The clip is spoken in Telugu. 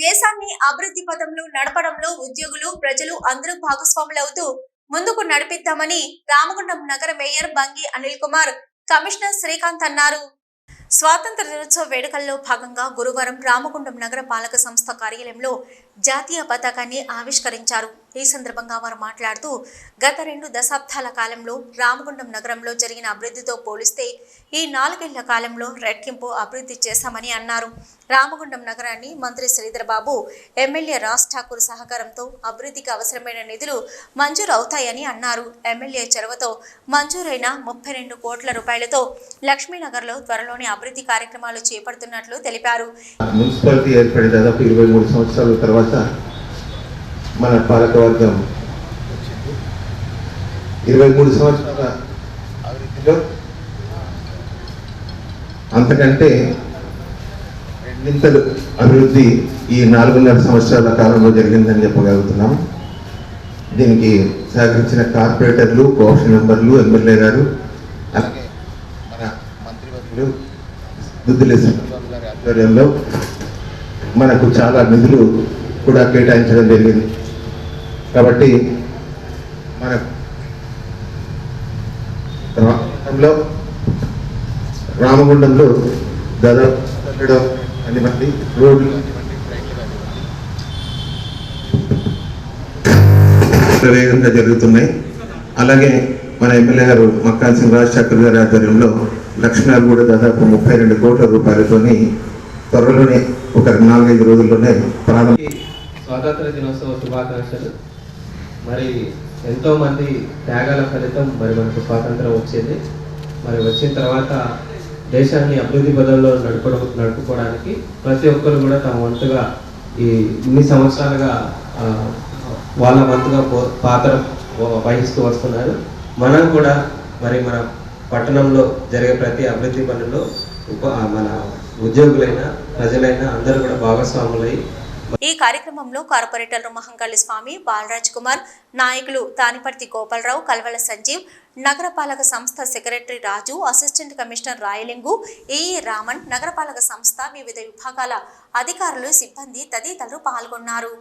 దేశాన్ని అభివృద్ధి పథంలో నడపడంలో ఉద్యోగులు ప్రజలు అందరూ భాగస్వాములవుతూ ముందుకు నడిపిద్దామని రామగుండం నగర మేయర్ బంగి అనిల్ కుమార్, కమిషనర్ శ్రీకాంత్ అన్నారు. స్వాతంత్ర దినోత్సవ వేడుకల్లో భాగంగా గురువారం రామగుండం నగర పాలక సంస్థ కార్యాలయంలో జాతీయ పతాకాన్ని ఆవిష్కరించారు. ఈ సందర్భంగా వారు మాట్లాడుతూ గత 2 దశాబ్దాల కాలంలో రామగుండం నగరంలో జరిగిన అభివృద్ధితో పోలిస్తే ఈ 4 ఏళ్ల కాలంలో రెట్టింపు అభివృద్ధి చేశామని అన్నారు. రామగుండం నగరాన్ని మంత్రి శ్రీధర్ బాబు, ఎమ్మెల్యే రాజ్ ఠాకూర్ సహకారంతో అభివృద్ధికి అవసరమైన నిధులు మంజూరు అవుతాయని అన్నారు. ఎమ్మెల్యే చొరవతో మంజూరైన 32 కోట్ల రూపాయలతో లక్ష్మీనగర్లో త్వరలోనే అభివృద్ధి కార్యక్రమాలు చేపడుతున్నట్లు తెలిపారు. మున్సిపాలిటీ ఏర్పడి దాదాపు 23 సంవత్సరాల తర్వాత మన పాలకవర్గం 23 సంవత్సరాల అభివృద్ధిలో అంతకంటే రెండింతలు అభివృద్ధి ఈ 4.5 సంవత్సరాల కాలంలో జరిగిందని చెప్పగలుగుతున్నాం. దీనికి సహకరించిన కార్పొరేటర్లు, కోఆప్షన్ మెంబర్లు, ఎమ్మెల్యే గారు, అలాగే మన మంత్రివర్యులు దుద్దిల్లి శ్రీనివాసరావు గారి ఆధ్వర్యంలో మనకు చాలా నిధులు కూడా కేటాయించడం జరిగింది. కాబట్టి మన రామగుండంలో దాదాపు 100 మంది రోడ్లు వేగంగా జరుగుతున్నాయి. అలాగే మన ఎమ్మెల్యే గారు మక్కాన్ సింగ్ రాజ్ ఠాకూర్ గారి ఆధ్వర్యంలో లక్ష్మీనగర్ కూడా దాదాపు 32 కోట్ల రూపాయలతోని త్వరలోనే ఒక 4-5 రోజుల్లోనే ప్రారంభం. స్వాతంత్ర దినోత్సవ శుభాకాంక్షలు. మరి ఎంతోమంది త్యాగాల ఫలితం మరి మనకు స్వాతంత్రం వచ్చింది. మరి వచ్చిన తర్వాత దేశాన్ని అభివృద్ధి పదంలో నడుపుకోవడానికి ప్రతి ఒక్కరు కూడా తమ వంతుగా ఈ ఇన్ని సంవత్సరాలుగా వాళ్ళ వంతుగా పాత్ర వహిస్తూ వస్తున్నారు. మనం కూడా మరి మన పట్టణంలో జరిగే ప్రతి అభివృద్ధి పనుల్లో మన ఉద్యోగులైనా ప్రజలైనా అందరూ కూడా భాగస్వాములై ఈ కార్యక్రమంలో కార్పొరేటర్లు మహంకాళి స్వామి, బాలరాజ్ కుమార్, నాయకులు తానిపర్తి గోపాలరావు, కల్వల సంజీవ్, నగరపాలక సంస్థ secretary Raju, assistant commissioner Rayalingu, AE Raman, నగరపాలక సంస్థ వివిధ విభాగాల అధికారులు, సిబ్బంది తదితరులు పాల్గొన్నారు.